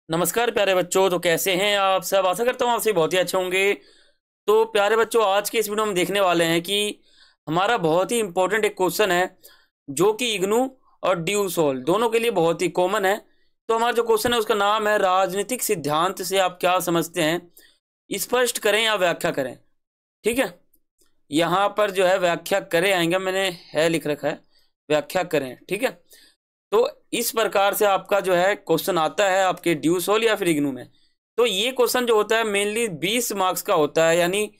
नमस्कार प्यारे बच्चों। तो कैसे हैं आप सब? आशा करता हूँ आप सभी बहुत ही अच्छे होंगे। तो प्यारे बच्चों, आज के इस वीडियो में हम देखने वाले हैं कि हमारा बहुत ही इंपॉर्टेंट एक क्वेश्चन है जो कि इग्नू और ड्यू सोल दोनों के लिए बहुत ही कॉमन है। तो हमारा जो क्वेश्चन है उसका नाम है राजनीतिक सिद्धांत से आप क्या समझते हैं, स्पष्ट करें या व्याख्या करें। ठीक है, यहाँ पर जो है व्याख्या करें आएंगे, मैंने है लिख रखा है व्याख्या करें। ठीक है, तो इस प्रकार से आपका जो है क्वेश्चन आता है आपके ड्यू सोल या फिर इग्नू में। तो ये क्वेश्चन जो होता है मेनली 20 मार्क्स का होता है, यानी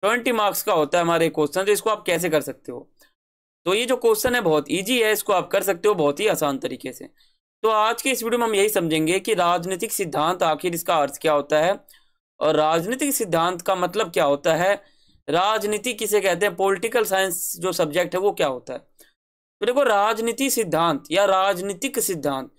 20 मार्क्स का होता है हमारे क्वेश्चन। तो इसको आप कैसे कर सकते हो? तो ये जो क्वेश्चन है बहुत इजी है, इसको आप कर सकते हो बहुत ही आसान तरीके से। तो आज के इस वीडियो में हम यही समझेंगे कि राजनीतिक सिद्धांत आखिर इसका अर्थ क्या होता है और राजनीतिक सिद्धांत का मतलब क्या होता है, राजनीति किसे कहते हैं, पॉलिटिकल साइंस जो सब्जेक्ट है वो क्या होता है। तो देखो, राजनीति सिद्धांत या राजनीतिक सिद्धांत,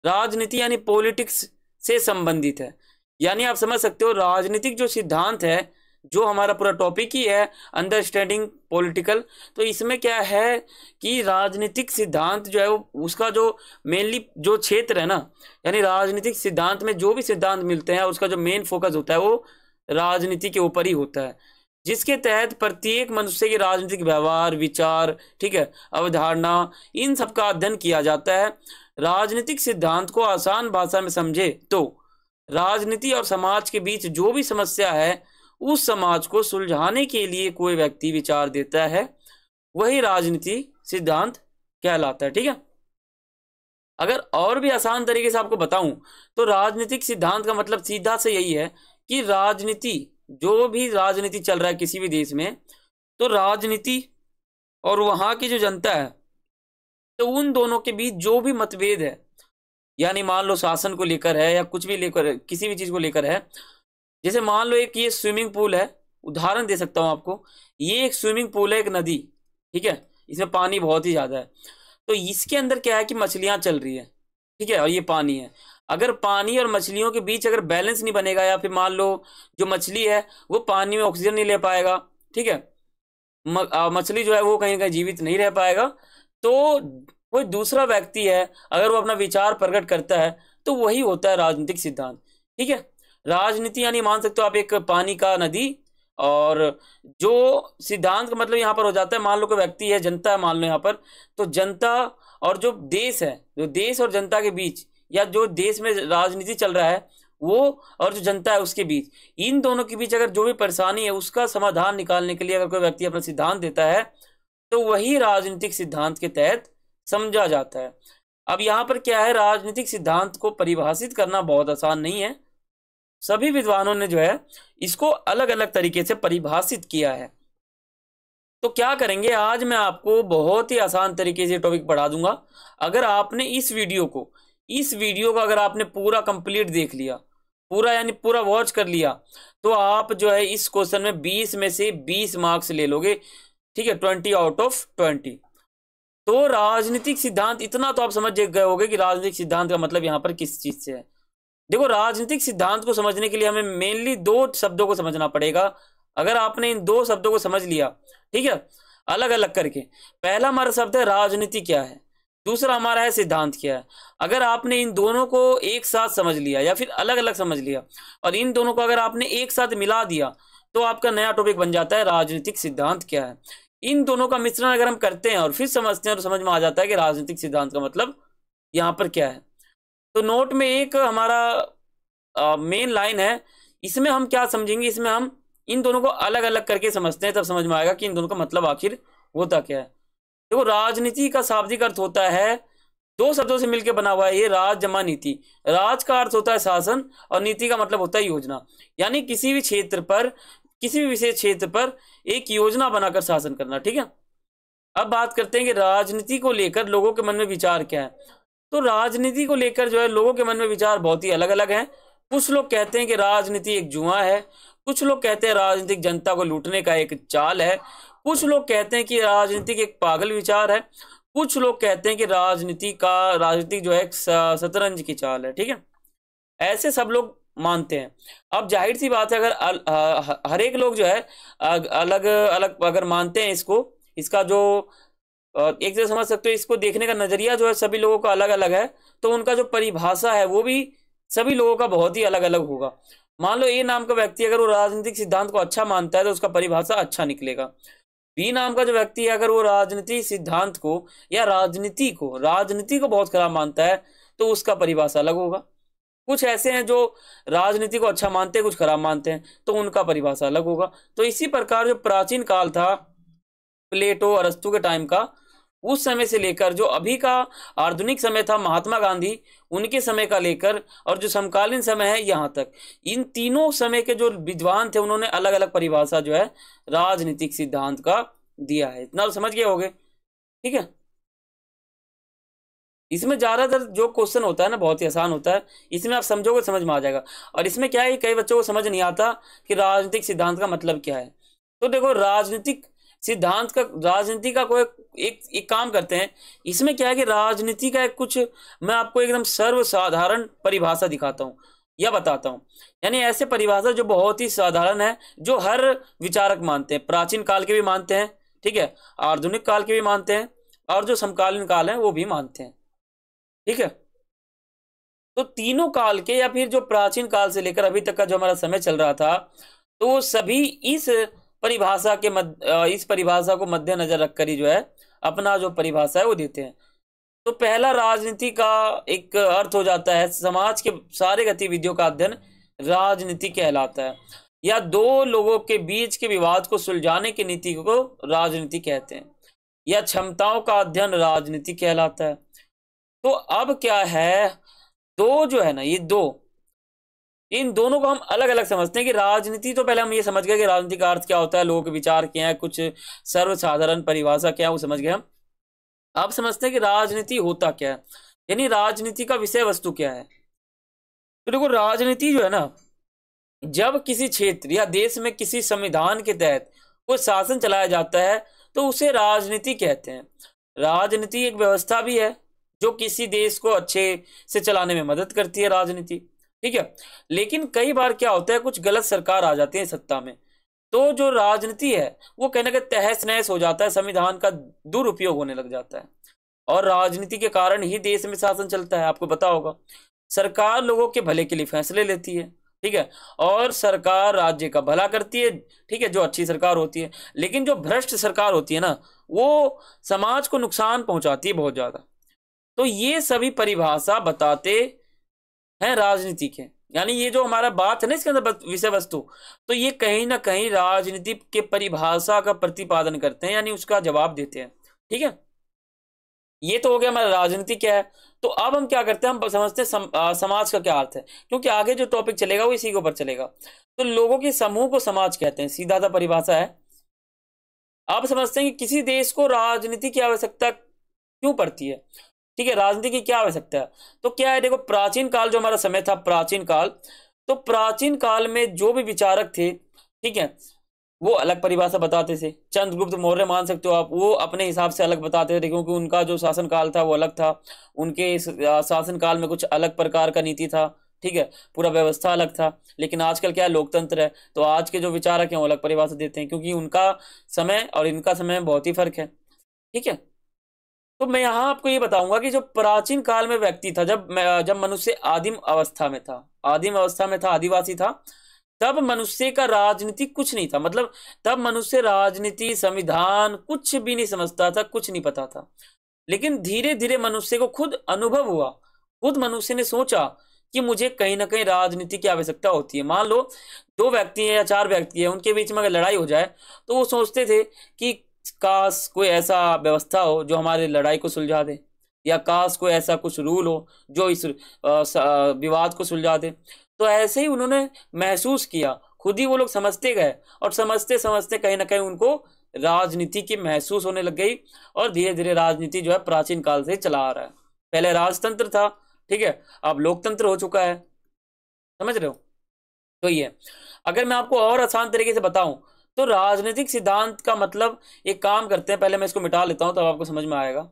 राजनीति यानी पॉलिटिक्स से संबंधित है। यानी आप समझ सकते हो राजनीतिक जो सिद्धांत है, जो हमारा पूरा टॉपिक ही है अंडरस्टैंडिंग पॉलिटिकल। तो इसमें क्या है कि राजनीतिक सिद्धांत जो है वो उसका जो मेनली जो क्षेत्र है ना, यानी राजनीतिक सिद्धांत में जो भी सिद्धांत मिलते हैं उसका जो मेन फोकस होता है वो राजनीति के ऊपर ही होता है, जिसके तहत प्रत्येक मनुष्य के राजनीतिक व्यवहार, विचार, ठीक है, अवधारणा, इन सब का अध्ययन किया जाता है। राजनीतिक सिद्धांत को आसान भाषा में समझे तो राजनीति और समाज के बीच जो भी समस्या है उस समाज को सुलझाने के लिए कोई व्यक्ति विचार देता है, वही राजनीति सिद्धांत कहलाता है। ठीक है, अगर और भी आसान तरीके से आपको बताऊं तो राजनीतिक सिद्धांत का मतलब सीधा से यही है कि राजनीति, जो भी राजनीति चल रहा है किसी भी देश में, तो राजनीति और वहां की जो जनता है, तो उन दोनों के बीच जो भी मतभेद है, यानी मान लो शासन को लेकर है या कुछ भी लेकर, किसी भी चीज को लेकर है। जैसे मान लो एक ये स्विमिंग पूल है, उदाहरण दे सकता हूं आपको। ये एक स्विमिंग पूल है, एक नदी, ठीक है, इसमें पानी बहुत ही ज्यादा है। तो इसके अंदर क्या है कि मछलियां चल रही है, ठीक है, और ये पानी है। अगर पानी और मछलियों के बीच अगर बैलेंस नहीं बनेगा, या फिर मान लो जो मछली है वो पानी में ऑक्सीजन नहीं ले पाएगा, ठीक है, मछली जो है वो कहीं कहीं जीवित नहीं रह पाएगा। तो कोई दूसरा व्यक्ति है, अगर वो अपना विचार प्रकट करता है तो वही होता है राजनीतिक सिद्धांत। ठीक है, राजनीति यानी मान सकते हो आप एक पानी का नदी, और जो सिद्धांत का मतलब यहाँ पर हो जाता है, मान लो कोई व्यक्ति है, जनता है मान लो यहाँ पर, तो जनता और जो देश है, जो देश और जनता के बीच, या जो देश में राजनीति चल रहा है वो और जो जनता है उसके बीच, इन दोनों के बीच अगर जो भी परेशानी है उसका समाधान निकालने के लिए अगर कोई व्यक्ति अपना सिद्धांत देता है तो वही राजनीतिक सिद्धांत के तहत समझा जाता है। अब यहाँ पर क्या है, राजनीतिक सिद्धांत को परिभाषित करना बहुत आसान नहीं है। सभी विद्वानों ने जो है इसको अलग अलग तरीके से परिभाषित किया है। तो क्या करेंगे, आज मैं आपको बहुत ही आसान तरीके से टॉपिक पढ़ा दूंगा। अगर आपने इस वीडियो का अगर आपने पूरा कंप्लीट देख लिया, पूरा यानी पूरा वॉच कर लिया, तो आप जो है इस क्वेश्चन में 20 में से 20 मार्क्स ले लोगे। ठीक है, 20 आउट ऑफ 20। तो राजनीतिक सिद्धांत, इतना तो आप समझ गए होंगे कि राजनीतिक सिद्धांत का मतलब यहाँ पर किस चीज से है। देखो, राजनीतिक सिद्धांत को समझने के लिए हमें मेनली दो शब्दों को समझना पड़ेगा। अगर आपने इन दो शब्दों को समझ लिया, ठीक है, अलग अलग करके, पहला हमारा शब्द है राजनीति क्या है, दूसरा हमारा है सिद्धांत क्या है। अगर आपने इन दोनों को एक साथ समझ लिया या फिर अलग अलग समझ लिया, और इन दोनों को अगर आपने एक साथ मिला दिया, तो आपका नया टॉपिक बन जाता है राजनीतिक सिद्धांत क्या है। इन दोनों का मिश्रण अगर हम करते हैं और फिर समझते हैं तो समझ में आ जाता है कि राजनीतिक सिद्धांत का मतलब यहाँ पर क्या है। तो नोट में एक हमारा मेन लाइन है, इसमें हम क्या समझेंगे, इसमें हम इन दोनों को अलग अलग करके समझते हैं, तब समझ में आएगा कि इन दोनों का मतलब आखिर होता क्या है। देखो, राजनीति का शाब्दिक अर्थ होता है, दो शब्दों से मिलकर बना हुआ है ये, राज जमा नीति। राज का अर्थ होता है शासन और नीति का मतलब होता है योजना, यानी किसी भी क्षेत्र पर, किसी भी विशेष क्षेत्र पर एक योजना बनाकर शासन करना। ठीक है, अब बात करते हैं कि राजनीति को लेकर लोगों के मन में विचार क्या है। तो राजनीति को लेकर जो है लोगों के मन में विचार बहुत ही अलग अलग हैं। कुछ लोग कहते हैं कि राजनीति एक जुआ है, कुछ लोग कहते हैं राजनीतिक जनता को लूटने का एक चाल है, कुछ लोग कहते हैं कि राजनीतिक एक पागल विचार है, कुछ लोग कहते हैं कि राजनीतिक जो है एक शतरंज की चाल है। ठीक है, ऐसे सब लोग मानते हैं। अब जाहिर सी बात है, अगर हर एक लोग जो है अलग अलग अगर मानते हैं इसको, इसका जो एक तरह समझ सकते हो, इसको देखने का नजरिया जो है सभी लोगों का अलग अलग है, तो उनका जो परिभाषा है वो भी सभी लोगों का बहुत ही अलग अलग होगा। मान लो ए नाम का व्यक्ति अगर वो राजनीतिक सिद्धांत को अच्छा मानता है तो उसका परिभाषा अच्छा निकलेगा। बी नाम का जो व्यक्ति है अगर वो राजनीतिक सिद्धांत को या राजनीति को बहुत खराब मानता है तो उसका परिभाषा अलग होगा। कुछ ऐसे हैं जो राजनीति को अच्छा मानते हैं, कुछ खराब मानते हैं, तो उनका परिभाषा अलग होगा। तो इसी प्रकार जो प्राचीन काल था प्लेटो अरस्तु के टाइम का, उस समय से लेकर जो अभी का आधुनिक समय था महात्मा गांधी उनके समय का लेकर और जो समकालीन समय है यहाँ तक, इन तीनों समय के जो विद्वान थे उन्होंने अलग अलग परिभाषा जो है राजनीतिक सिद्धांत का दिया है। इतना तो समझ गए होगे, ठीक है। इसमें ज्यादातर जो क्वेश्चन होता है ना बहुत ही आसान होता है, इसमें आप समझोगे समझ में आ जाएगा। और इसमें क्या है, कई बच्चों को समझ नहीं आता कि राजनीतिक सिद्धांत का मतलब क्या है। तो देखो राजनीतिक सिद्धांत का, राजनीति का कोई एक काम करते हैं। इसमें क्या है कि राजनीति का कुछ मैं आपको एकदम सर्वसाधारण परिभाषा दिखाता हूँ या बताता हूँ। यानी ऐसे परिभाषा जो बहुत ही साधारण है, जो हर विचारक मानते हैं, प्राचीन काल के भी मानते हैं, ठीक है, आधुनिक काल के भी मानते हैं, और जो समकालीन काल है वो भी मानते हैं, ठीक है। तो तीनों काल के या फिर जो प्राचीन काल से लेकर अभी तक का जो हमारा समय चल रहा था, तो वो सभी इस परिभाषा के इस परिभाषा को मद्देनजर रखकर ही जो है अपना जो परिभाषा है वो देते हैं। तो पहला राजनीति का एक अर्थ हो जाता है समाज के सारे गतिविधियों का अध्ययन राजनीति कहलाता है, या दो लोगों के बीच के विवाद को सुलझाने की नीति को राजनीति कहते हैं, या क्षमताओं का अध्ययन राजनीति कहलाता है। तो अब क्या है, दो जो है ना, ये दो, इन दोनों को हम अलग अलग समझते हैं कि राजनीति, तो पहले हम ये समझ गए कि राजनीति का अर्थ क्या होता है, लोगों के विचार क्या है, कुछ सर्वसाधारण परिभाषा क्या है वो समझ गए हम। अब समझते हैं कि राजनीति होता क्या है, यानी राजनीति का विषय वस्तु क्या है। तो देखो राजनीति जो है ना, जब किसी क्षेत्र या देश में किसी संविधान के तहत कोई शासन चलाया जाता है तो उसे राजनीति कहते हैं। राजनीति एक व्यवस्था भी है जो किसी देश को अच्छे से चलाने में मदद करती है, राजनीति, ठीक है। लेकिन कई बार क्या होता है, कुछ गलत सरकार आ जाती है सत्ता में, तो जो राजनीति है वो कहीं ना कहीं तहस नहस हो जाता है, संविधान का दुरुपयोग होने लग जाता है, और राजनीति के कारण ही देश में शासन चलता है। आपको पता होगा सरकार लोगों के भले के लिए फैसले लेती है, ठीक है, और सरकार राज्य का भला करती है, ठीक है, जो अच्छी सरकार होती है। लेकिन जो भ्रष्ट सरकार होती है ना, वो समाज को नुकसान पहुंचाती है बहुत ज्यादा। तो ये सभी परिभाषा बताते हैं राजनीति के, यानी ये जो हमारा बात है ना इसके अंदर विषय वस्तु, तो ये कहीं ना कहीं राजनीति के परिभाषा का प्रतिपादन करते हैं, यानी उसका जवाब देते हैं, ठीक है। ये तो हो गया हमारा राजनीति क्या है। तो अब हम क्या करते हैं, हम समझते हैं समाज का क्या अर्थ है, क्योंकि आगे जो टॉपिक चलेगा वो इसी के ऊपर चलेगा। तो लोगों के समूह को समाज कहते हैं, सीधा सा परिभाषा है। आप समझते हैं कि किसी देश को राजनीति की आवश्यकता क्यों पड़ती है, ठीक है, राजनीति की क्या आवश्यकता है। तो क्या है, देखो प्राचीन काल जो हमारा समय था, प्राचीन काल, तो प्राचीन काल में जो भी विचारक थे, ठीक है, वो अलग परिभाषा बताते थे। चंद्रगुप्त मौर्य मान सकते हो आप, वो अपने हिसाब से अलग बताते थे, क्योंकि उनका जो शासन काल था वो अलग था, उनके शासन काल में कुछ अलग प्रकार का नीति था, ठीक है, पूरा व्यवस्था अलग था। लेकिन आजकल क्या है, लोकतंत्र है, तो आज के जो विचारक हैं वो अलग परिभाषा देते हैं, क्योंकि उनका समय और इनका समय में बहुत ही फर्क है, ठीक है। तो मैं यहाँ आपको ये बताऊंगा कि जो प्राचीन काल में व्यक्ति था, जब मनुष्य आदिम अवस्था में था, आदिवासी था, तब मनुष्य का राजनीति कुछ नहीं था, मतलब तब मनुष्य राजनीति संविधान कुछ भी नहीं समझता था, कुछ नहीं पता था। लेकिन धीरे धीरे मनुष्य को खुद अनुभव हुआ, खुद मनुष्य ने सोचा कि मुझे कहीं ना कहीं राजनीति की आवश्यकता होती है। मान लो दो व्यक्ति हैं या चार व्यक्ति हैं, उनके बीच में अगर लड़ाई हो जाए तो वो सोचते थे कि काश कोई ऐसा व्यवस्था हो जो हमारी लड़ाई को सुलझा दे, या काश कोई ऐसा कुछ रूल हो जो इस विवाद को सुलझा दे। तो ऐसे ही उन्होंने महसूस किया, खुद ही वो लोग समझते गए, और समझते समझते कहीं ना कहीं उनको राजनीति की महसूस होने लग गई, और धीरे धीरे राजनीति जो है प्राचीन काल से चला आ रहा है। पहले राजतंत्र था, ठीक है, अब लोकतंत्र हो चुका है, समझ रहे हो। तो ये अगर मैं आपको और आसान तरीके से बताऊं तो राजनीतिक सिद्धांत का मतलब, एक काम करते हैं, पहले मैं इसको मिटा लेता हूं तब आपको समझ में आएगा।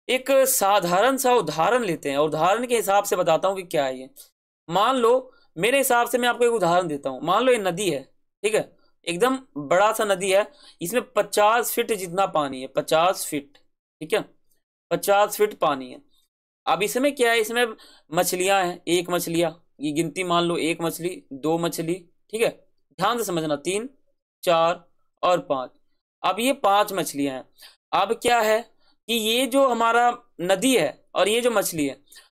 एक साधारण सा उदाहरण लेते हैं, उदाहरण के हिसाब से बताता हूं कि क्या है ये। मान लो, मेरे हिसाब से मैं आपको एक उदाहरण देता हूं। मान लो ये नदी है, ठीक है, एकदम बड़ा सा नदी है, इसमें 50 फीट जितना पानी है, 50 फीट, ठीक है, 50 फीट पानी है। अब इसमें क्या है, इसमें मछलियां हैं, एक मछलियां, ये गिनती मान लो, एक मछली, दो मछली, ठीक है, ध्यान से समझना, तीन, चार और पांच। अब ये पांच मछलियां हैं। अब क्या है कि ये जो हमारा नदी है और ये जो मछली है,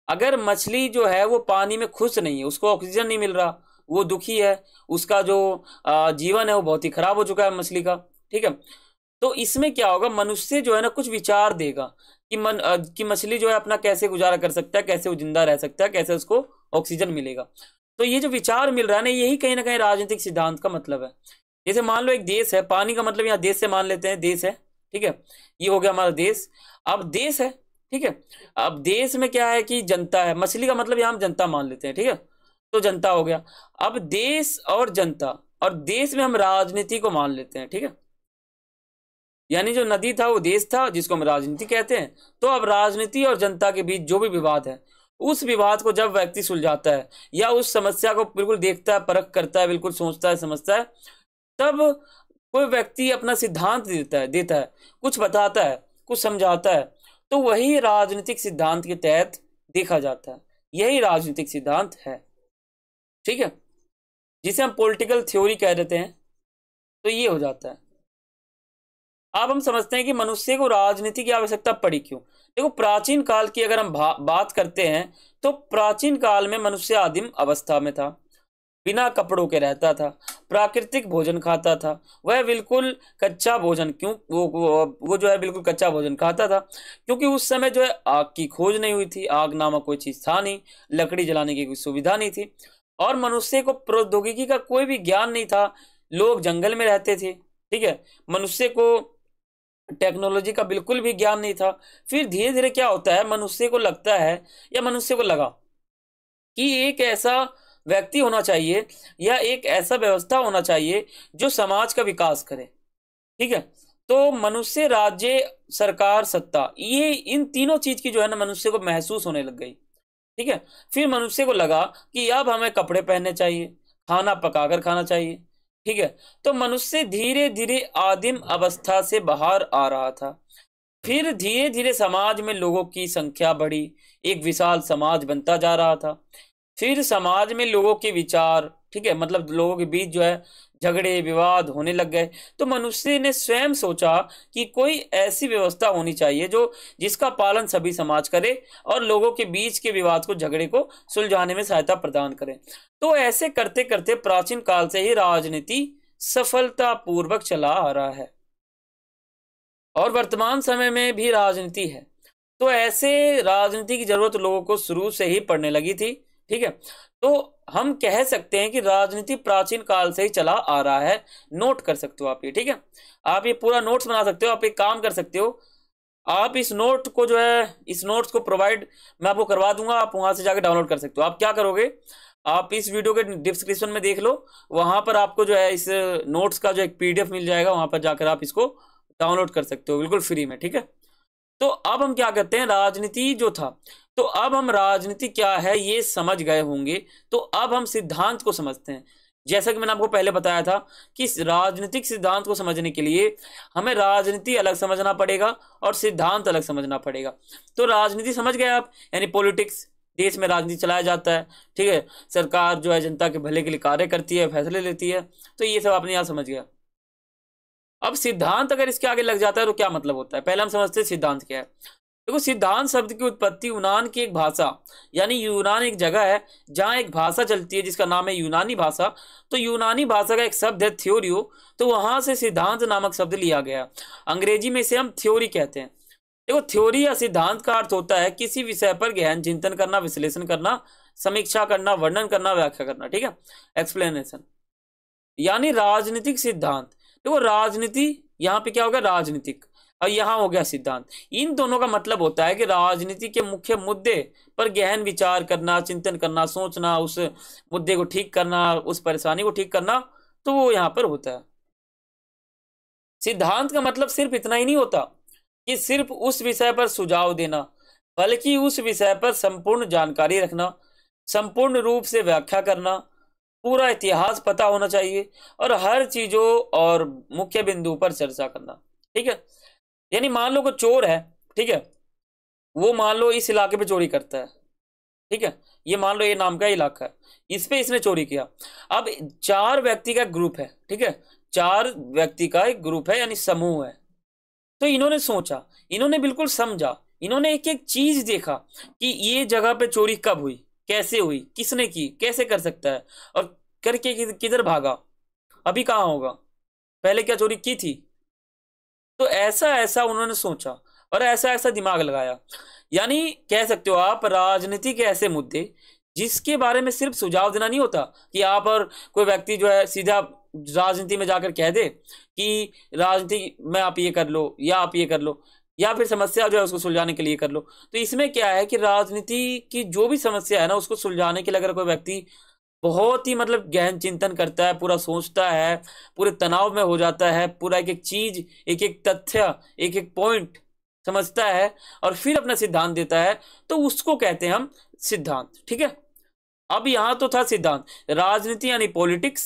अगर मछली जो है वो पानी में खुश नहीं है, उसको ऑक्सीजन नहीं मिल रहा, वो दुखी है, उसका जो जीवन है वो बहुत ही खराब हो चुका है मछली का, ठीक है। तो इसमें क्या होगा, मनुष्य जो है ना कुछ विचार देगा कि कि मछली जो है अपना कैसे गुजारा कर सकता है, कैसे वो जिंदा रह सकता है, कैसे उसको ऑक्सीजन मिलेगा। तो ये जो विचार मिल रहा है ना, यही कहीं ना कहीं राजनीतिक सिद्धांत का मतलब है। जैसे मान लो एक देश है, पानी का मतलब यहाँ देश से मान लेते हैं, देश है, ठीक है, ये हो गया हमारा देश। अब देश है, ठीक है, अब देश में क्या है कि जनता है, मछली का मतलब यहाँ हम जनता मान लेते हैं, ठीक है, तो जनता हो गया। अब देश और जनता, और देश में हम राजनीति को मान लेते हैं, ठीक है, यानी जो नदी था वो देश था जिसको हम राजनीति कहते हैं। तो अब राजनीति और जनता के बीच जो भी विवाद है, उस विवाद को जब व्यक्ति सुलझाता है या उस समस्या को बिल्कुल देखता है, परख करता है, बिल्कुल सोचता है, समझता है, तब कोई व्यक्ति अपना सिद्धांत देता है, कुछ बताता है, कुछ समझाता है, तो वही राजनीतिक सिद्धांत के तहत देखा जाता है। यही राजनीतिक सिद्धांत है, ठीक है, जिसे हम पॉलिटिकल थ्योरी कह देते हैं। तो ये हो जाता है। अब हम समझते हैं कि मनुष्य को राजनीति की आवश्यकता पड़ी क्यों। देखो, प्राचीन काल की अगर हम बात करते हैं, तो प्राचीन काल में मनुष्य आदिम अवस्था में था, बिना कपड़ों के रहता था, प्राकृतिक भोजन खाता था, वह बिल्कुल कच्चा भोजन, क्यों वो जो है बिल्कुल कच्चा भोजन खाता था, क्योंकि उस समय जो है आग की खोज नहीं हुई थी, आग नामक कोई चीज था नहीं, लकड़ी जलाने की कोई सुविधा नहीं थी, और मनुष्य को प्रौद्योगिकी का कोई भी ज्ञान नहीं था, लोग जंगल में रहते थे, ठीक है, मनुष्य को टेक्नोलॉजी का बिल्कुल भी ज्ञान नहीं था। फिर धीरे धीरे क्या होता है, मनुष्य को लगता है या मनुष्य को लगा कि एक ऐसा व्यक्ति होना चाहिए या एक ऐसा व्यवस्था होना चाहिए जो समाज का विकास करे, ठीक है। तो मनुष्य, राज्य, सरकार, सत्ता, ये इन तीनों चीज की जो है ना मनुष्य को महसूस होने लग गई, ठीक है। फिर मनुष्य को लगा कि अब हमें कपड़े पहनने चाहिए, खाना पकाकर खाना चाहिए, ठीक है। तो मनुष्य धीरे धीरे आदिम अवस्था से बाहर आ रहा था। फिर धीरे धीरे समाज में लोगों की संख्या बढ़ी, एक विशाल समाज बनता जा रहा था। फिर समाज में लोगों के विचार, ठीक है, मतलब लोगों के बीच जो है झगड़े विवाद होने लग गए। तो मनुष्य ने स्वयं सोचा कि कोई ऐसी व्यवस्था होनी चाहिए जो जिसका पालन सभी समाज करे और लोगों के बीच के विवाद को, झगड़े को सुलझाने में सहायता प्रदान करे। तो ऐसे करते करते प्राचीन काल से ही राजनीति सफलता पूर्वक चला आ रहा है और वर्तमान समय में भी राजनीति है। तो ऐसे राजनीति की जरूरत लोगों को शुरू से ही पड़ने लगी थी, ठीक है। तो हम कह सकते हैं कि राजनीति प्राचीन काल से ही चला आ रहा है। नोट कर सकते हो आप ये, ठीक है, आप ये पूरा नोट्स बना सकते हो। आप एक काम कर सकते हो, आप इस नोट को जो है, इस नोट्स को प्रोवाइड मैं आपको करवा दूंगा, आप वहां से जाकर डाउनलोड कर सकते हो। आप क्या करोगे, आप इस वीडियो के डिस्क्रिप्शन में देख लो, वहां पर आपको जो है इस नोट्स का जो एक पीडीएफ मिल जाएगा, वहां पर जाकर आप इसको डाउनलोड कर सकते हो बिल्कुल फ्री में, ठीक है। तो अब हम क्या करते हैं, राजनीति जो था, तो अब हम राजनीति क्या है ये समझ गए होंगे। तो अब हम सिद्धांत को समझते हैं। जैसा कि मैंने आपको पहले बताया था कि इस राजनीतिक सिद्धांत को समझने के लिए हमें राजनीति अलग समझना पड़ेगा और सिद्धांत अलग समझना पड़ेगा। तो राजनीति समझ गए आप, यानी पॉलिटिक्स, देश में राजनीति चलाया जाता है, ठीक है, सरकार जो है जनता के भले के लिए कार्य करती है, फैसले लेती है। तो ये सब आपने यहाँ समझ गया। अब सिद्धांत अगर इसके आगे लग जाता है तो क्या मतलब होता है, पहले हम समझते हैं सिद्धांत क्या है। देखो, सिद्धांत शब्द की उत्पत्ति यूनान की एक भाषा, यानी यूनान एक जगह है जहां एक भाषा चलती है जिसका नाम है यूनानी भाषा। तो यूनानी भाषा का एक शब्द है थ्योरियो, तो वहां से सिद्धांत नामक शब्द लिया गया। अंग्रेजी में इसे हम थ्योरी कहते हैं। देखो, थ्योरी या सिद्धांत का अर्थ होता है किसी विषय पर गहन चिंतन करना, विश्लेषण करना, समीक्षा करना, वर्णन करना, व्याख्या करना, ठीक है, एक्सप्लेनेशन। यानी राजनीतिक सिद्धांत, देखो राजनीति यहाँ पे क्या होगा, राजनीतिक, और यहाँ हो गया सिद्धांत। इन दोनों का मतलब होता है कि राजनीति के मुख्य मुद्दे पर गहन विचार करना, चिंतन करना, सोचना, उस मुद्दे को ठीक करना, उस परेशानी को ठीक करना, तो वो यहाँ पर होता है। सिद्धांत का मतलब सिर्फ इतना ही नहीं होता कि सिर्फ उस विषय पर सुझाव देना, बल्कि उस विषय पर संपूर्ण जानकारी रखना, संपूर्ण रूप से व्याख्या करना, पूरा इतिहास पता होना चाहिए और हर चीजों और मुख्य बिंदु पर चर्चा करना, ठीक है। यानी मान लो कोई चोर है, ठीक है, वो मान लो इस इलाके पे चोरी करता है, ठीक है, ये मान लो ये नाम का इलाका है, इस पे इसने चोरी किया। अब 4 व्यक्ति का ग्रुप है, ठीक है, 4 व्यक्ति का एक ग्रुप है यानी समूह है। तो इन्होंने सोचा, इन्होंने बिल्कुल समझा, इन्होंने एक एक चीज देखा कि ये जगह पे चोरी कब हुई, कैसे हुई, किसने की, कैसे कर सकता है, और करके किधर भागा, अभी कहाँ होगा, पहले क्या चोरी की थी। तो ऐसा ऐसा उन्होंने सोचा और ऐसा ऐसा दिमाग लगाया। यानी कह सकते हो आप राजनीति के ऐसे मुद्दे जिसके बारे में सिर्फ सुझाव देना नहीं होता कि आप और कोई व्यक्ति जो है सीधा राजनीति में जाकर कह दे कि राजनीति में आप ये कर लो या आप ये कर लो, या फिर समस्या जो है उसको सुलझाने के लिए कर लो। तो इसमें क्या है कि राजनीति की जो भी समस्या है ना उसको सुलझाने के लिए अगर कोई व्यक्ति बहुत ही मतलब गहन चिंतन करता है, पूरा सोचता है, पूरे तनाव में हो जाता है, पूरा एक एक चीज, एक एक तथ्य, एक एक पॉइंट समझता है और फिर अपना सिद्धांत देता है, तो उसको कहते हैं हम सिद्धांत। ठीक है, अब यहां तो था सिद्धांत, राजनीति यानी पॉलिटिक्स,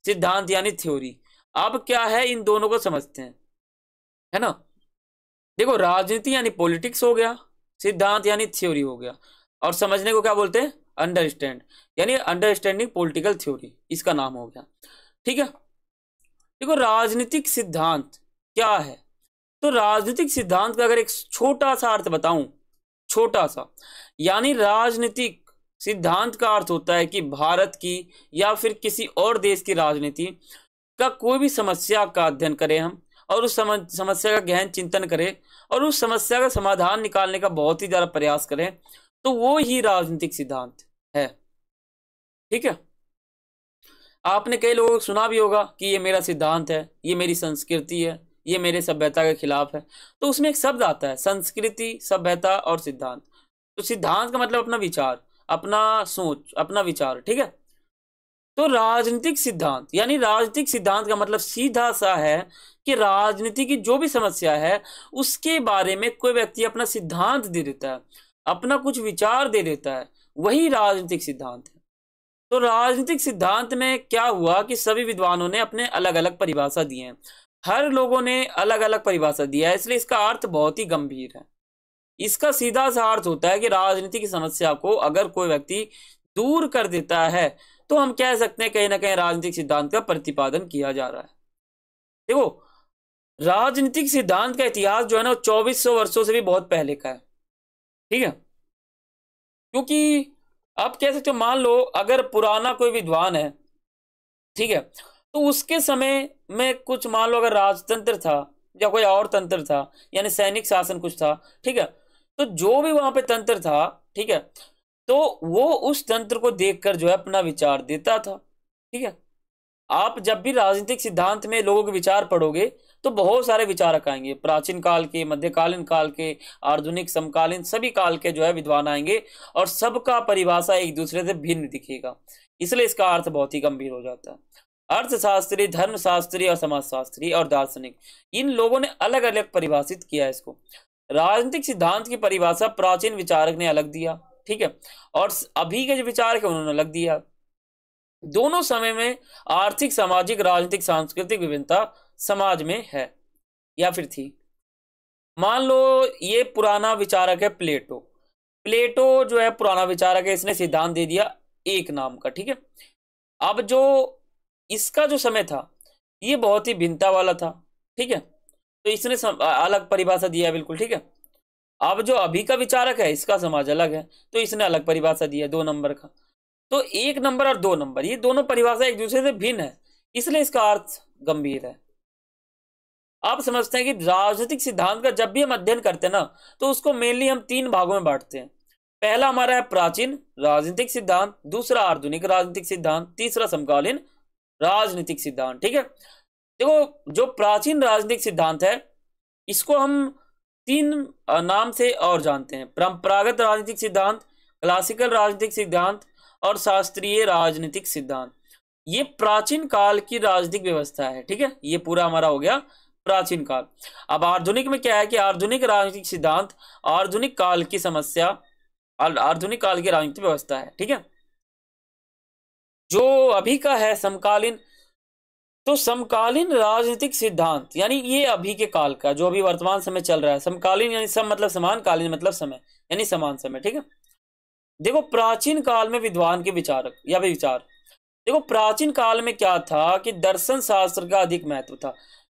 सिद्धांत यानी थ्योरी। अब क्या है, इन दोनों को समझते हैं, है ना। देखो, राजनीति यानी पॉलिटिक्स हो गया, सिद्धांत यानी थ्योरी हो गया, और समझने को क्या बोलते हैं, अंडरस्टैंड, यानी अंडरस्टैंडिंग पॉलिटिकल थ्योरी इसका नाम हो गया। ठीक है, देखो राजनीतिक सिद्धांत क्या है, तो राजनीतिक सिद्धांत का अगर एक छोटा सा अर्थ बताऊं, छोटा सा, यानी राजनीतिक सिद्धांत का अर्थ होता है कि भारत की या फिर किसी और देश की राजनीति का कोई भी समस्या का अध्ययन करें हम, और उस समस्या का गहन चिंतन करें और उस समस्या का समाधान निकालने का बहुत ही ज्यादा प्रयास करें, तो वो ही राजनीतिक सिद्धांत है। ठीक है, आपने कई लोगों को सुना भी होगा कि ये मेरा सिद्धांत है, ये मेरी संस्कृति है, ये मेरे सभ्यता के खिलाफ है। तो उसमें एक शब्द आता है संस्कृति, सभ्यता और सिद्धांत। तो सिद्धांत का मतलब अपना विचार, अपना सोच, अपना विचार। ठीक है, तो राजनीतिक सिद्धांत यानी राजनीतिक सिद्धांत का मतलब सीधा सा है कि राजनीति की जो भी समस्या है उसके बारे में कोई व्यक्ति अपना सिद्धांत दे देता है, अपना कुछ विचार दे देता है, वही राजनीतिक सिद्धांत है। तो राजनीतिक सिद्धांत में क्या हुआ कि सभी विद्वानों ने अपने अलग अलग परिभाषा दिए हैं, हर लोगों ने अलग अलग परिभाषा दिया है, इसलिए इसका अर्थ बहुत ही गंभीर है। इसका सीधा सा अर्थ होता है कि राजनीति की समस्या को अगर कोई व्यक्ति दूर कर देता है तो हम कह सकते हैं कहीं ना कहीं राजनीतिक सिद्धांत का प्रतिपादन किया जा रहा है। देखो, राजनीतिक सिद्धांत का इतिहास जो है ना वो 2400 वर्षों से भी बहुत पहले का है। ठीक है, क्योंकि आप कह सकते हो, मान लो अगर पुराना कोई विद्वान है, ठीक है, तो उसके समय में कुछ मान लो अगर राजतंत्र था या कोई और तंत्र था, यानी सैनिक शासन कुछ था, ठीक है, तो जो भी वहां पे तंत्र था, ठीक है, तो वो उस तंत्र को देखकर जो है अपना विचार देता था। ठीक है, आप जब भी राजनीतिक सिद्धांत में लोगों के विचार पढ़ोगे तो बहुत सारे विचारक आएंगे, प्राचीन काल के, मध्यकालीन काल के, आधुनिक, समकालीन, सभी काल के जो है विद्वान आएंगे और सबका परिभाषा एक दूसरे से भिन्न दिखेगा, इसलिए इसका अर्थ बहुत ही गंभीर हो जाता है। अर्थशास्त्री, धर्मशास्त्री और समाजशास्त्री और दार्शनिक, इन लोगों ने अलग अलग परिभाषित किया है इसको। राजनीतिक सिद्धांत की परिभाषा प्राचीन विचारक ने अलग दिया, ठीक है, और अभी के जो विचारक है उन्होंने अलग दिया। दोनों समय में आर्थिक, सामाजिक, राजनीतिक, सांस्कृतिक विभिन्नता समाज में है या फिर थी। मान लो ये पुराना विचारक है प्लेटो, प्लेटो जो है पुराना विचारक है, इसने सिद्धांत दे दिया एक नाम का। ठीक है, अब जो इसका जो समय था ये बहुत ही भिन्नता वाला था। ठीक है, तो इसने अलग परिभाषा दिया है, बिल्कुल ठीक है। अब जो अभी का विचारक है इसका समाज अलग है, तो इसने अलग परिभाषा दिया है 2 नंबर का। तो 1 नंबर और 2 नंबर ये दोनों परिभाषा एक दूसरे से भिन्न है, इसलिए इसका अर्थ गंभीर है। आप समझते हैं कि राजनीतिक सिद्धांत का जब भी हम अध्ययन करते हैं ना तो उसको मेनली हम 3 भागों में बांटते हैं। पहला हमारा है प्राचीन राजनीतिक सिद्धांत, दूसरा आधुनिक राजनीतिक सिद्धांत, तीसरा समकालीन राजनीतिक सिद्धांत। ठीक है, देखो जो प्राचीन राजनीतिक सिद्धांत है इसको हम 3 नाम से और जानते हैं, परंपरागत राजनीतिक सिद्धांत, क्लासिकल राजनीतिक सिद्धांत और शास्त्रीय राजनीतिक सिद्धांत। ये प्राचीन काल की राजनीतिक व्यवस्था है। ठीक है, ये पूरा हमारा हो गया प्राचीन काल। अब आधुनिक में क्या है कि आधुनिक राजनीतिक सिद्धांत आधुनिक काल की समस्या, आधुनिक काल की राजनीतिक व्यवस्था है। ठीक है, जो अभी का है समकालीन, तो समकालीन राजनीतिक सिद्धांत यानी ये अभी के काल का जो अभी वर्तमान समय चल रहा है। समकालीन यानी सम मतलब समान, कालीन मतलब समय यानी समान समय, ठीक है। देखो प्राचीन काल में विद्वान के विचारक या विचार, देखो प्राचीन काल में क्या था कि दर्शन शास्त्र का अधिक महत्व था।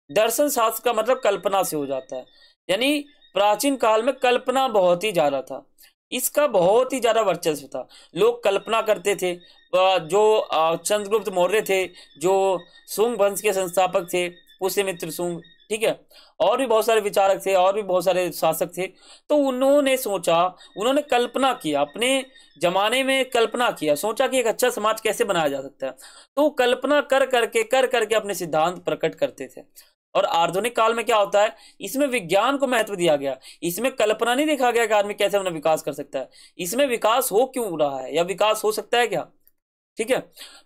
दर्शन शास्त्र का मतलब कल्पना से हो जाता है, यानी प्राचीन काल में कल्पना बहुत ही ज्यादा था, इसका बहुत ही ज्यादा वर्चस्व था। लोग कल्पना करते थे। जो चंद्रगुप्त मौर्य थे, जो शुंग वंश के संस्थापक थे, पुष्यमित्र शुंग, ठीक है, और भी बहुत सारे विचारक थे और भी बहुत सारे शासक थे। तो उन्होंने सोचा, उन्होंने कल्पना किया, अपने जमाने में कल्पना किया, सोचा कि एक अच्छा समाज कैसे बनाया जा सकता है। तो कल्पना कर करके अपने सिद्धांत प्रकट करते थे। और आधुनिक काल में क्या होता है, इसमें विज्ञान को महत्व दिया गया, इसमें कल्पना नहीं देखा गया कि आदमी कैसे अपना विकास कर सकता है, इसमें विकास हो क्यों रहा है या विकास हो सकता है क्या, ठीक है।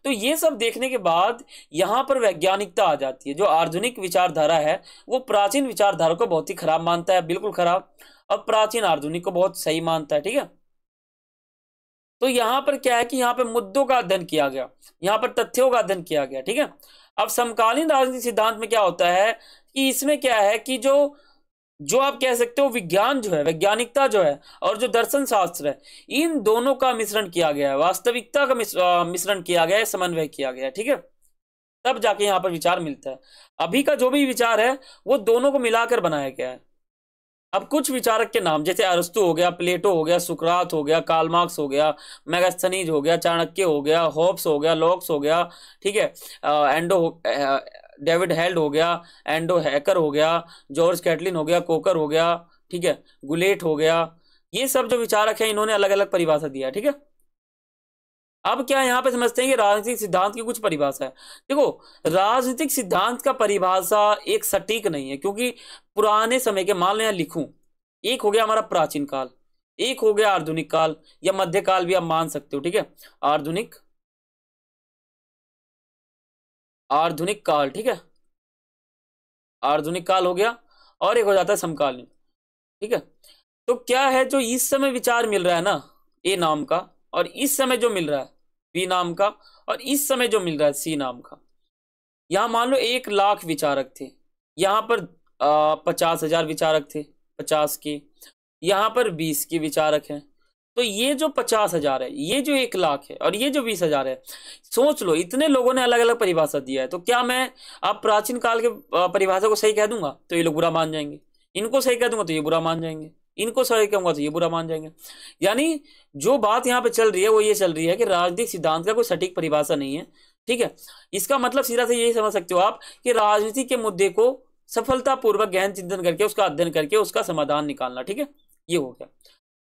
तो ये सब देखने के बाद यहां पर वैज्ञानिकता आ जाती है। जो आधुनिक विचारधारा है वो प्राचीन विचारधारा को बहुत ही खराब मानता है, बिल्कुल खराब, और प्राचीन आधुनिक को बहुत सही मानता है, ठीक है। तो यहां पर क्या है कि यहां पर मुद्दों का अध्ययन किया गया, यहां पर तथ्यों का अध्ययन किया गया, ठीक है। अब समकालीन राजनीतिक सिद्धांत में क्या होता है कि इसमें क्या है कि जो जो आप कह सकते हो विज्ञान जो है, वैज्ञानिकता जो है, और जो दर्शन शास्त्र है, इन दोनों का मिश्रण किया गया है, वास्तविकता का मिश्रण किया गया है, समन्वय किया गया है, ठीक है। तब जाके यहाँ पर विचार मिलता है। अभी का जो भी विचार है वो दोनों को मिलाकर बनाया गया है। अब कुछ विचारक के नाम जैसे अरस्तु हो गया, प्लेटो हो गया, सुकरात हो गया, कार्ल मार्क्स हो गया, मेगास्थनीज हो गया, चाणक्य हो गया, होब्स हो गया, लॉक्स हो गया, ठीक है, डेविड हेल्ड हो गया, एंडो हैकर हो गया, जॉर्ज कैटलिन हो गया, कोकर हो गया, ठीक है, गुलेट हो गया। ये सब जो विचारक हैं इन्होंने अलग अलग परिभाषा दिया, ठीक है। अब क्या यहाँ पे समझते हैं कि राजनीतिक सिद्धांत की कुछ परिभाषा है। देखो राजनीतिक सिद्धांत का परिभाषा एक सटीक नहीं है, क्योंकि पुराने समय के, मान लो यहाँ लिखूं, एक हो गया हमारा प्राचीन काल, एक हो गया आधुनिक काल या मध्य काल भी आप मान सकते हो, ठीक है, आधुनिक आधुनिक काल, ठीक है, आधुनिक काल हो गया, और एक हो जाता है समकालीन, ठीक है। तो क्या है जो इस समय विचार मिल रहा है ना ए नाम का, और इस समय जो मिल रहा है बी नाम का, और इस समय जो मिल रहा है सी नाम का, यहां मान लो 1 लाख विचारक थे, यहां पर 50,000 विचारक थे, 50 के, यहां पर 20 के विचारक हैं। तो ये जो 50,000 है, ये जो 1 लाख है, और ये जो 20,000 है, सोच लो इतने लोगों ने अलग अलग परिभाषा दिया है। तो क्या मैं अब प्राचीन काल के परिभाषा को सही कह दूंगा तो ये लोग बुरा मान जाएंगे, इनको सही कह दूंगा तो ये बुरा मान जाएंगे, इनको सही कहूंगा तो ये बुरा मान जाएंगे। यानी जो बात यहाँ पे चल रही है वो ये चल रही है कि राजनीतिक सिद्धांत का कोई सटीक परिभाषा नहीं है, ठीक है। इसका मतलब सीधा से यही समझ सकते हो आप कि राजनीति के मुद्दे को सफलतापूर्वक गहन चिंतन करके, उसका अध्ययन करके, उसका समाधान निकालना, ठीक है, ये हो गया।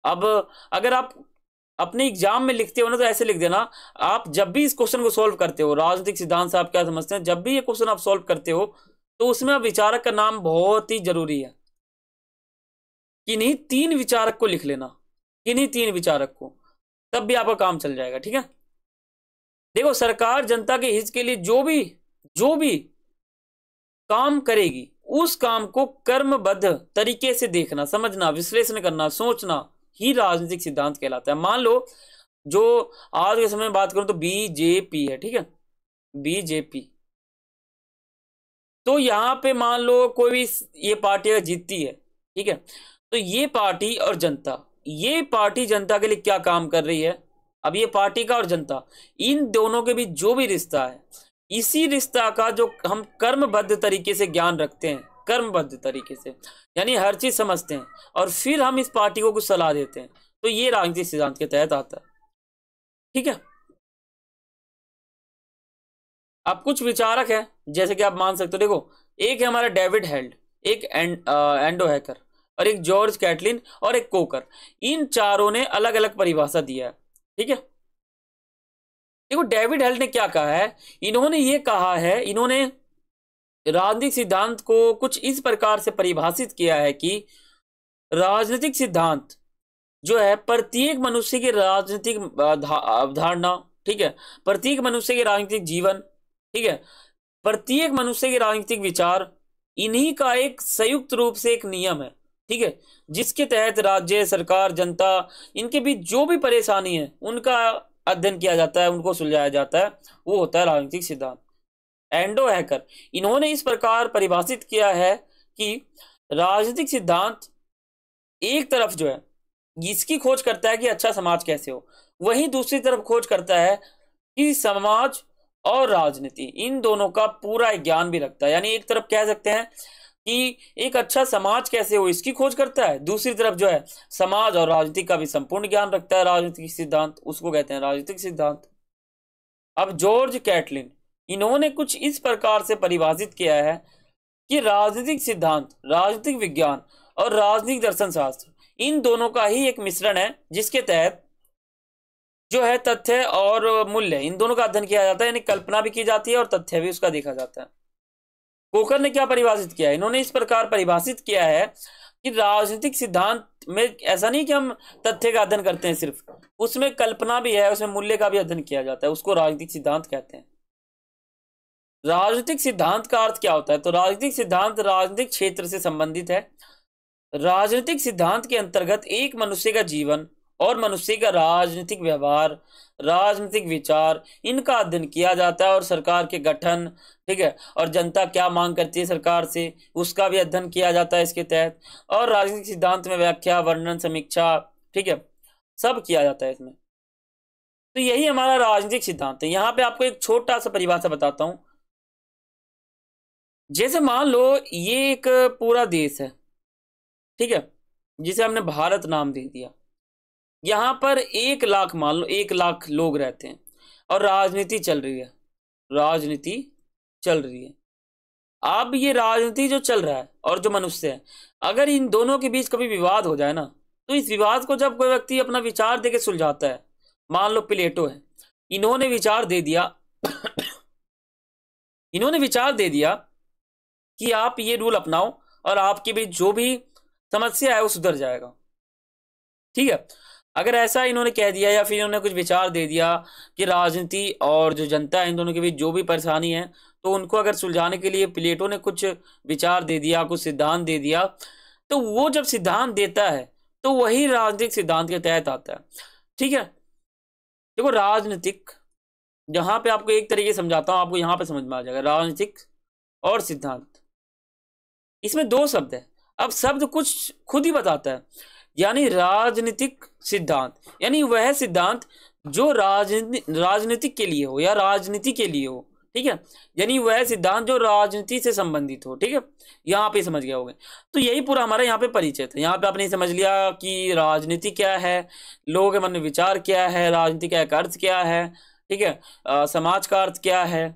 अब अगर आप अपने एग्जाम में लिखते हो ना तो ऐसे लिख देना, आप जब भी इस क्वेश्चन को सॉल्व करते हो, राजनीतिक सिद्धांत से आप क्या समझते हैं, जब भी ये क्वेश्चन आप सॉल्व करते हो तो उसमें आप विचारक का नाम बहुत ही जरूरी है। किन्हीं 3 विचारक को लिख लेना, किन्हीं 3 विचारक को, तब भी आपका काम चल जाएगा, ठीक है। देखो सरकार जनता के हित के लिए जो भी काम करेगी उस काम को कर्मबद्ध तरीके से देखना, समझना, विश्लेषण करना, सोचना ही राजनीतिक सिद्धांत कहलाता है। मान लो जो आज के समय में बात करूं तो बीजेपी है, ठीक है, बीजेपी, तो यहां पे मान लो कोई भी ये पार्टी अगर जीतती है, ठीक है, तो ये पार्टी और जनता, ये पार्टी जनता के लिए क्या काम कर रही है, अब ये पार्टी का और जनता, इन दोनों के बीच जो भी रिश्ता है, इसी रिश्ता का जो हम कर्मबद्ध तरीके से ज्ञान रखते हैं, कर्मबद्ध तरीके से, यानी हर चीज समझते हैं और फिर हम इस पार्टी को कुछ सलाह देते हैं, तो ये राजनीतिक सिद्धांत के तहत आता है, ठीक है। अब कुछ विचारक हैं जैसे कि आप मान सकते हो, देखो एक है हमारा डेविड हेल्ड, एक एंडो हैकर, और एक जॉर्ज कैटलिन, और एक कोकर। इन चारों ने अलग अलग परिभाषा दिया है, ठीक है। देखो डेविड हेल्ड ने क्या कहा है, इन्होंने ये कहा है, इन्होंने राजनीतिक सिद्धांत को कुछ इस प्रकार से परिभाषित किया है कि राजनीतिक सिद्धांत जो है प्रत्येक मनुष्य की राजनीतिक अवधारणा, ठीक है, प्रत्येक मनुष्य के राजनीतिक जीवन, ठीक है, प्रत्येक मनुष्य के राजनीतिक विचार, इन्हीं का एक संयुक्त रूप से एक नियम है, ठीक है, जिसके तहत राज्य, सरकार, जनता, इनके बीच जो भी परेशानी है उनका अध्ययन किया जाता है, उनको सुलझाया जाता है, वो होता है राजनीतिक सिद्धांत। एंडो हैकर, इन्होंने इस प्रकार परिभाषित किया है कि राजनीतिक सिद्धांत एक तरफ जो है इसकी खोज करता है कि अच्छा समाज कैसे हो, वहीं दूसरी तरफ खोज करता है कि समाज और राजनीति इन दोनों का पूरा ज्ञान भी रखता है। यानी एक तरफ कह सकते हैं कि एक अच्छा समाज कैसे हो इसकी खोज करता है, दूसरी तरफ जो है समाज और राजनीति का भी संपूर्ण ज्ञान रखता है राजनीतिक सिद्धांत, उसको कहते हैं राजनीतिक सिद्धांत। अब जॉर्ज कैटलिन, इन्होंने कुछ इस प्रकार से परिभाषित किया है कि राजनीतिक सिद्धांत, राजनीतिक विज्ञान और राजनीतिक दर्शन शास्त्र इन दोनों का ही एक मिश्रण है, जिसके तहत जो है तथ्य और मूल्य इन दोनों का अध्ययन किया जाता है, यानी कल्पना भी की जाती है और तथ्य भी उसका देखा जाता है। कोकर ने क्या परिभाषित किया है, इन्होंने इस प्रकार परिभाषित किया है कि राजनीतिक सिद्धांत में ऐसा नहीं कि हम तथ्य का अध्ययन करते हैं सिर्फ, उसमें कल्पना भी है, उसमें मूल्य का भी अध्ययन किया जाता है, उसको राजनीतिक सिद्धांत कहते हैं। राजनीतिक सिद्धांत का अर्थ क्या होता है, तो राजनीतिक सिद्धांत राजनीतिक क्षेत्र से संबंधित है। राजनीतिक सिद्धांत के अंतर्गत एक मनुष्य का जीवन और मनुष्य का राजनीतिक व्यवहार, राजनीतिक विचार इनका अध्ययन किया जाता है, और सरकार के गठन, ठीक है, और जनता क्या मांग करती है सरकार से उसका भी अध्ययन किया जाता है इसके तहत। और राजनीतिक सिद्धांत में व्याख्या, वर्णन, समीक्षा, ठीक है, सब किया जाता है इसमें। तो यही हमारा राजनीतिक सिद्धांत है। यहां पे आपको एक छोटा सा परिभाषा बताता हूं। जैसे मान लो ये एक पूरा देश है, ठीक है, जिसे हमने भारत नाम दे दिया। यहां पर 1 लाख, मान लो 1 लाख लोग रहते हैं और राजनीति चल रही है, राजनीति चल रही है। अब ये राजनीति जो चल रहा है और जो मनुष्य है, अगर इन दोनों के बीच कभी विवाद हो जाए ना, तो इस विवाद को जब कोई व्यक्ति अपना विचार देके सुलझाता है, मान लो प्लेटो है, इन्होंने विचार दे दिया इन्होंने विचार दे दिया कि आप ये रूल अपनाओ और आपके बीच जो भी समस्या है वो सुधर जाएगा, ठीक है। अगर ऐसा इन्होंने कह दिया या फिर इन्होंने कुछ विचार दे दिया कि राजनीति और जो जनता है इन दोनों के बीच जो भी परेशानी है, तो उनको अगर सुलझाने के लिए प्लेटो ने कुछ विचार दे दिया, कुछ सिद्धांत दे दिया, तो वो जब सिद्धांत देता है तो वही राजनीतिक सिद्धांत के तहत आता है, ठीक है। देखो राजनीतिक, जहां पे आपको एक तरीके से समझाता हूं, आपको यहां पे समझ में आ जाएगा राजनीतिक और सिद्धांत, इसमें 2 शब्द है। अब शब्द कुछ खुद ही बताता है, यानी राजनीतिक सिद्धांत यानी वह सिद्धांत जो राजनीतिक के लिए हो या राजनीति के लिए हो, ठीक है, यानी वह सिद्धांत जो राजनीति से संबंधित हो, ठीक है। यहाँ पे समझ गए होंगे। तो यही पूरा हमारा यहाँ पे परिचय था। यहाँ पे आपने समझ लिया कि राजनीति क्या है, लोगों के मन में विचार क्या है, राजनीति का एक अर्थ क्या है, ठीक है, समाज का अर्थ क्या है।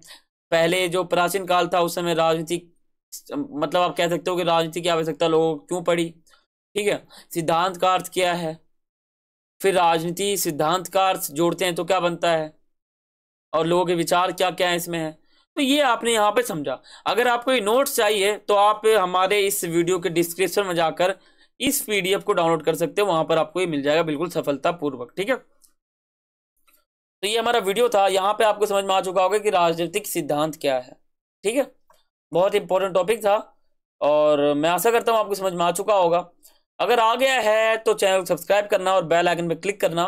पहले जो प्राचीन काल था उस समय राजनीति, मतलब आप कह सकते हो कि राजनीति की आवश्यकता लोगों को क्यों पड़ी, ठीक है। सिद्धांत का अर्थ क्या है, फिर राजनीति सिद्धांत का अर्थ जोड़ते हैं तो क्या बनता है, और लोगों के विचार क्या क्या है इसमें है। तो ये आपने यहाँ पे समझा। अगर आपको ये नोट्स चाहिए तो आप हमारे इस वीडियो के डिस्क्रिप्शन में जाकर इस पीडीएफ को डाउनलोड कर सकते हो, वहां पर आपको ये मिल जाएगा बिल्कुल सफलतापूर्वक, ठीक है। तो ये हमारा वीडियो था। यहाँ पे आपको समझ में आ चुका होगा कि राजनीतिक सिद्धांत क्या है, ठीक है। बहुत इंपॉर्टेंट टॉपिक था और मैं आशा करता हूँ आपको समझ में आ चुका होगा। अगर आ गया है तो चैनल को सब्सक्राइब करना और बेल आइकन पे क्लिक करना।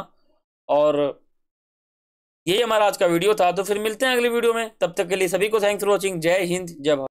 और यही हमारा आज का वीडियो था। तो फिर मिलते हैं अगले वीडियो में, तब तक के लिए सभी को थैंक्स फॉर वॉचिंग। जय हिंद, जय भारत।